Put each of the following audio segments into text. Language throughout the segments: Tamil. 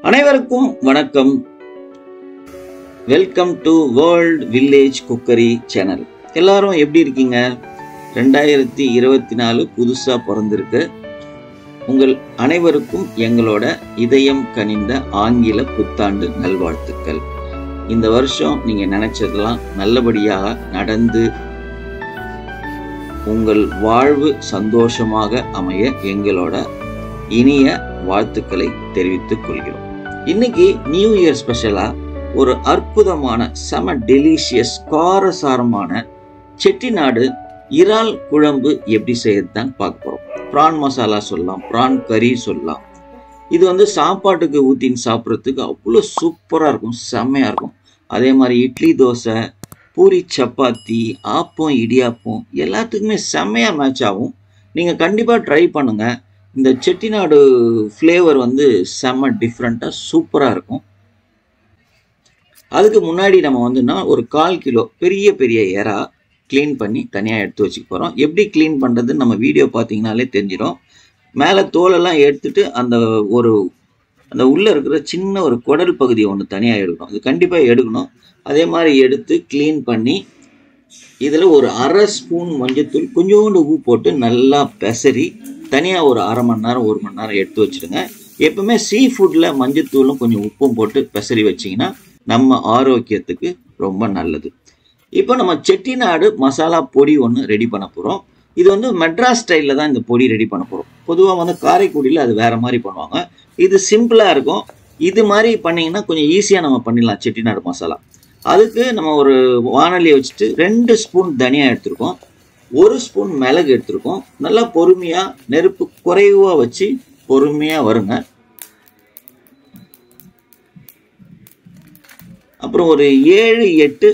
அனைவருக்கும் வணக்கம். Welcome to world village cookery channel. எல்லாரும் எப்படி இருக்கீங்க? 2024 புதுசா பிறந்திருக்கு. உங்கள் அனைவருக்கும் எங்களோட இதயம் கனிந்த ஆங்கில புத்தாண்டு நல்வாழ்த்துக்கள். இந்த வருஷம் நீங்க நினைச்சதெல்லாம் நல்லபடியாக நடந்து உங்கள் வாழ்வு சந்தோஷமாக அமைய எங்களோட இனிய வாழ்த்துக்களை தெரிவித்துக் கொள்கிறோம். இன்னைக்கு நியூ இயர் ஸ்பெஷலா ஒரு அற்புதமான செம டெலிஷியஸ் காரசாரமான செட்டிநாடு இறால் குழம்பு எப்படி செய்யறதுதான் பார்க்க போறோம். பிரான் மசாலா சொல்லலாம், பிரான் கறி சொல்லலாம். இது சாப்பாட்டுக்கு ஊத்தின்னு சாப்பிட்றதுக்கு அவ்வளோ சூப்பரா இருக்கும், செம்மையா இருக்கும். அதே மாதிரி இட்லி, தோசை, பூரி, சப்பாத்தி, ஆப்பம், இடியாப்பம் எல்லாத்துக்குமே செம்மையா மேட்ச் ஆகும். நீங்க கண்டிப்பா ட்ரை பண்ணுங்க. இந்த செட்டிநாடு ஃப்ளேவர் செம்ம டிஃப்ரெண்ட்டாக சூப்பராக இருக்கும். அதுக்கு முன்னாடி நம்ம ஒரு 1/4 கிலோ பெரிய பெரிய எறா க்ளீன் பண்ணி தனியாக எடுத்து வச்சுக்க போகிறோம். எப்படி க்ளீன் பண்ணுறதுன்னு நம்ம வீடியோ பார்த்தீங்கனாலே தெரிஞ்சிடும். மேலே தோலெல்லாம் எடுத்துட்டு அந்த உள்ளே இருக்கிற சின்ன ஒரு குடல் பகுதியை ஒன்று தனியாக எடுக்கணும். அது கண்டிப்பாக எடுக்கணும். அதே மாதிரி எடுத்து க்ளீன் பண்ணி இதில் ஒரு 1/2 ஸ்பூன் மஞ்சத்தூள், கொஞ்சோண்டு உப்பு போட்டு நல்லா பெசரி தனியாக ஒரு 1/2 மணி நேரம் 1 மணி நேரம் எடுத்து வச்சுடுங்க. எப்பவுமே சீ ஃபுட்டில் மஞ்சத்தூளும் கொஞ்சம் உப்பும் போட்டு பெசரி வச்சிங்கன்னா நம்ம ஆரோக்கியத்துக்கு ரொம்ப நல்லது. இப்போ நம்ம செட்டிநாடு மசாலா பொடி ஒன்று ரெடி பண்ண போகிறோம். இது மெட்ராஸ் ஸ்டைலில் தான் இந்த பொடி ரெடி பண்ண போகிறோம். பொதுவாக காரைக்குடியில் அது வேறு மாதிரி பண்ணுவாங்க. இது சிம்பிளாக இருக்கும். இது மாதிரி பண்ணிங்கன்னா கொஞ்சம் ஈஸியாக நம்ம பண்ணிடலாம் செட்டிநாடு மசாலா. அதுக்கு நம்ம ஒரு வானலியை வச்சுட்டு 2 ஸ்பூன் தனியா எடுத்துருக்கோம், 1 ஸ்பூன் மிளகு எடுத்துருக்கோம். நல்லா பொறுமையாக நெருப்பு குறைவாக வச்சு பொறுமையாக வருங்க. அப்புறம் ஒரு 7-8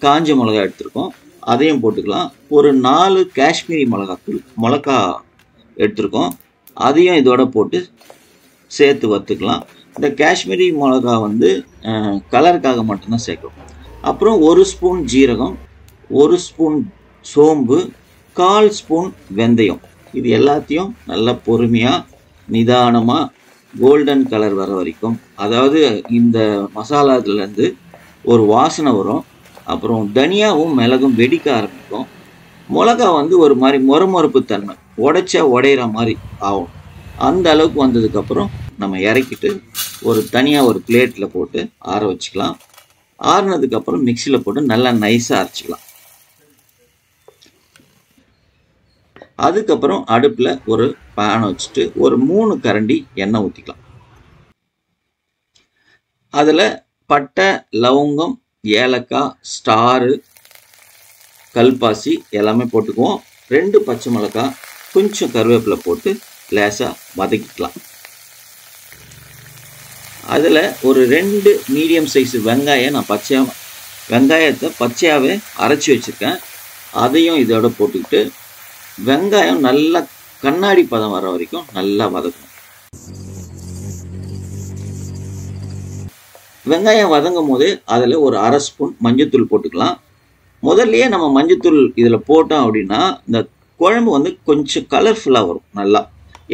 காஞ்ச மிளகா எடுத்துருக்கோம், அதையும் போட்டுக்கலாம். ஒரு 4 காஷ்மீரி மிளகா எடுத்துருக்கோம், அதையும் இதோட போட்டு சேர்த்து வறுத்துக்கலாம். இந்த காஷ்மீரி மிளகா கலருக்காக மட்டும்தான் சேர்க்கணும். அப்புறம் 1 ஸ்பூன் ஜீரகம், 1 ஸ்பூன் சோம்பு, 1/4 ஸ்பூன் வெந்தயம். இது எல்லாத்தையும் நல்லா பொறுமையாக நிதானமாக கோல்டன் கலர் வர வரைக்கும், அதாவது இந்த மசாலாதுலேருந்து ஒரு வாசனை வரும். அப்புறம் தனியாவும் மிளகும் வெடிக்க ஆரம்பிக்கும். மிளகா ஒரு மாதிரி மொறுமொறுப்பு தன்மை, உடைச்சா உடையிற மாதிரி ஆகும். அந்த அளவுக்கு வந்ததுக்கப்புறம் நம்ம இறக்கிட்டு தனியாக ஒரு பிளேட்டில் போட்டு ஆற வச்சுக்கலாம். ஆறுனதுக்கப்புறம் மிக்சியில் போட்டு நல்லா நைஸாக அரைச்சிக்கலாம். அதுக்கப்புறம் அடுப்பில் ஒரு பேனை வச்சுட்டு ஒரு 3 கரண்டி எண்ணெய் ஊற்றிக்கலாம். அதில் பட்டை, லவங்கம், ஏலக்காய், ஸ்டாரு, கல்பாசி எல்லாமே போட்டுக்குவோம். 2 பச்சை மிளகாய், கொஞ்சம் கருவேப்பிலை போட்டு லேசாக வதக்கிக்கலாம். அதில் ஒரு 2 மீடியம் சைஸ் வெங்காயம், நான் வெங்காயத்தை பச்சையாகவே அரைச்சி வச்சுருக்கேன், அதையும் இதோட போட்டுக்கிட்டு வெங்காயம் நல்லா கண்ணாடி பதம் வர வரைக்கும் நல்லா வதக்கணும். வெங்காயம் வதங்கும் போது அதில் ஒரு 1/2 ஸ்பூன் மஞ்சத்தூள் போட்டுக்கலாம். முதல்லையே நம்ம மஞ்சத்தூள் இதில் போட்டோம் அப்படின்னா இந்த குழம்பு கொஞ்சம் கலர்ஃபுல்லாக வரும். நல்லா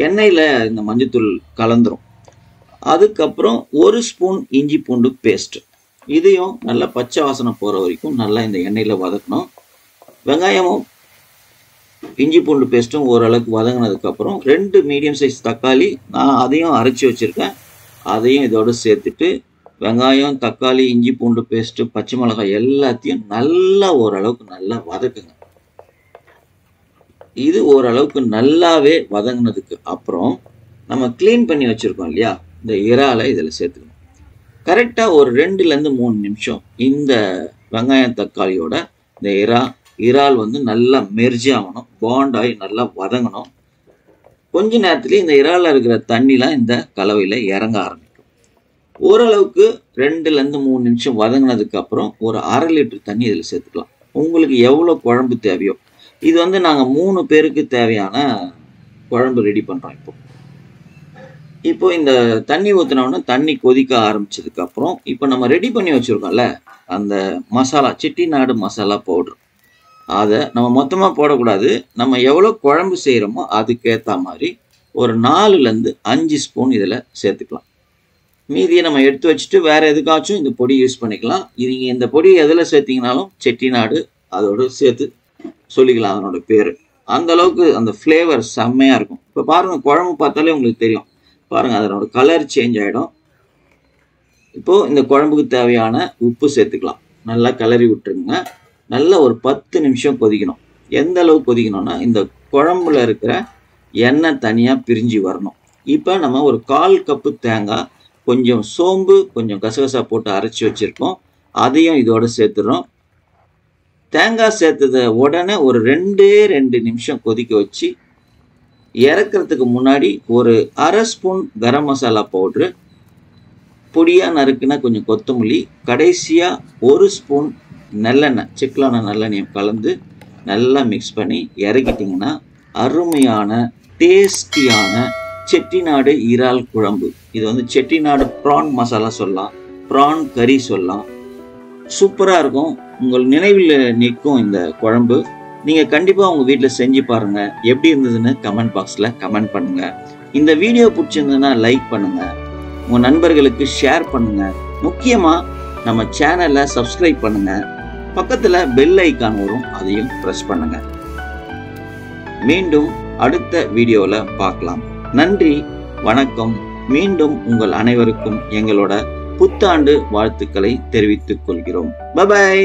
எண்ணெயில் இந்த மஞ்சத்தூள் கலந்துரும். அதுக்கப்புறம் 1 ஸ்பூன் இஞ்சி பூண்டு பேஸ்ட், இதையும் நல்லா பச்சை வாசனை போகிற வரைக்கும் நல்லா இந்த எண்ணெயில் வதக்கணும். வெங்காயமும் இஞ்சி பூண்டு பேஸ்ட்டும் ஓரளவுக்கு வதங்கினதுக்கப்புறம் 2 மீடியம் சைஸ் தக்காளி, நான் அதையும் அரைச்சி வச்சுருக்கேன், அதையும் இதோடு சேர்த்துட்டு வெங்காயம், தக்காளி, இஞ்சி பூண்டு பேஸ்ட்டு, பச்சை மிளகாய் எல்லாத்தையும் நல்லா ஓரளவுக்கு நல்லா வதக்குங்க. இது ஓரளவுக்கு நல்லாவே வதங்கினதுக்கு அப்புறம் நம்ம க்ளீன் பண்ணி வச்சுருக்கோம் இல்லையா, இந்த இறாலை இதில் சேர்த்துக்கணும். கரெக்டாக ஒரு 2லேருந்து 3 நிமிஷம் இந்த வெங்காயம் தக்காளியோட இந்த இறால் நல்லா மெர்ஜ் ஆகணும், பாண்ட் ஆகி நல்லா வதங்கணும். கொஞ்ச நேரத்துலேயே இந்த இறாலில் இருக்கிற தண்ணிலாம் இந்த கலவையில் இறங்க ஆரம்பிக்கும். ஓரளவுக்கு 2லேருந்து 3 நிமிஷம் வதங்கினதுக்கு அப்புறம் ஒரு 1/2 லிட்டர் தண்ணி இதில் சேர்த்துக்கலாம். உங்களுக்கு எவ்வளோ குழம்பு தேவையோ. இது நாங்கள் 3 பேருக்கு தேவையான குழம்பு ரெடி பண்ணுறோம். இப்போ இந்த தண்ணி ஊற்றினோன்னா தண்ணி கொதிக்க ஆரம்பிச்சதுக்கப்புறம் இப்போ நம்ம ரெடி பண்ணி வச்சுருக்கோம்ல அந்த மசாலா, செட்டிநாடு மசாலா பவுடர், அதை நம்ம மொத்தமாக போடக்கூடாது. நம்ம எவ்வளோ குழம்பு செய்கிறோமோ அதுக்கேற்ற மாதிரி ஒரு 4லேருந்து 5 ஸ்பூன் இதில் சேர்த்துக்கலாம். மீதியை நம்ம எடுத்து வச்சுட்டு வேற எதுக்காச்சும் இந்த பொடி யூஸ் பண்ணிக்கலாம். நீங்க இந்த பொடி எதில் சேர்த்தீங்கனாலும் செட்டிநாடு அதோட சேர்த்து சொல்லிக்கலாம் அதனோட பேர். அந்த அளவுக்கு அந்த ஃப்ளேவர் செம்மையாக இருக்கும். இப்போ பாருங்க, குழம்பு பார்த்தாலே உங்களுக்கு தெரியும். பாருங்க, அதனோட கலர் சேஞ்ச் ஆகிடும். இப்போ இந்த குழம்புக்கு தேவையான உப்பு சேர்த்துக்கலாம். நல்லா கிளறி விட்டுருங்க. நல்லா ஒரு 10 நிமிஷம் கொதிக்கணும். எந்த அளவுக்கு கொதிக்கணும்னா இந்த குழம்புல இருக்கிற எண்ணெய் தனியாக பிரிஞ்சு வரணும். இப்போ நம்ம ஒரு 1/4 கப்பு தேங்காய், கொஞ்சம் சோம்பு, கொஞ்சம் கசகசா போட்டு அரைச்சி வச்சுருக்கோம். அதையும் இதோட சேர்த்துறோம். தேங்காய் சேர்த்தத உடனே ஒரு 2 நிமிஷம் கொதிக்க வச்சு இறக்கிறதுக்கு முன்னாடி ஒரு 1/2 ஸ்பூன் கரம் மசாலா பவுட்ரு, பொடியாக நறுக்குனா கொஞ்சம் கொத்தமல்லி, கடைசியாக 1 ஸ்பூன் நல்லெண்ணெய், செக்கிலான நல்லெண்ணெயை கலந்து நல்லா மிக்ஸ் பண்ணி இறக்கிட்டிங்கன்னா அருமையான டேஸ்டியான செட்டிநாடு இறால் குழம்பு. இது வந்து செட்டிநாடு ப்ரான் மசாலா சொல்லலாம், ப்ரான் கறி சொல்லலாம். சூப்பராக இருக்கும். உங்கள் நினைவில் நிற்கும் இந்த குழம்பு. நீங்கள் கண்டிப்பாக உங்கள் வீட்டில் செஞ்சு பாருங்கள். எப்படி இருந்ததுன்னு கமெண்ட் பாக்ஸில் கமெண்ட் பண்ணுங்கள். இந்த வீடியோ பிடிச்சிருந்ததுன்னா லைக் பண்ணுங்கள், உங்கள் நண்பர்களுக்கு ஷேர் பண்ணுங்கள். முக்கியமாக நம்ம சேனலை சப்ஸ்கிரைப் பண்ணுங்கள். பக்கத்தில் பெல் ஐக்கான் வரும், அதையும் ப்ரெஸ் பண்ணுங்கள். மீண்டும் அடுத்த வீடியோவில் பார்க்கலாம். நன்றி, வணக்கம். மீண்டும் உங்கள் அனைவருக்கும் எங்களோட புத்தாண்டு வாழ்த்துக்களை தெரிவித்துக் கொள்கிறோம். Bye by.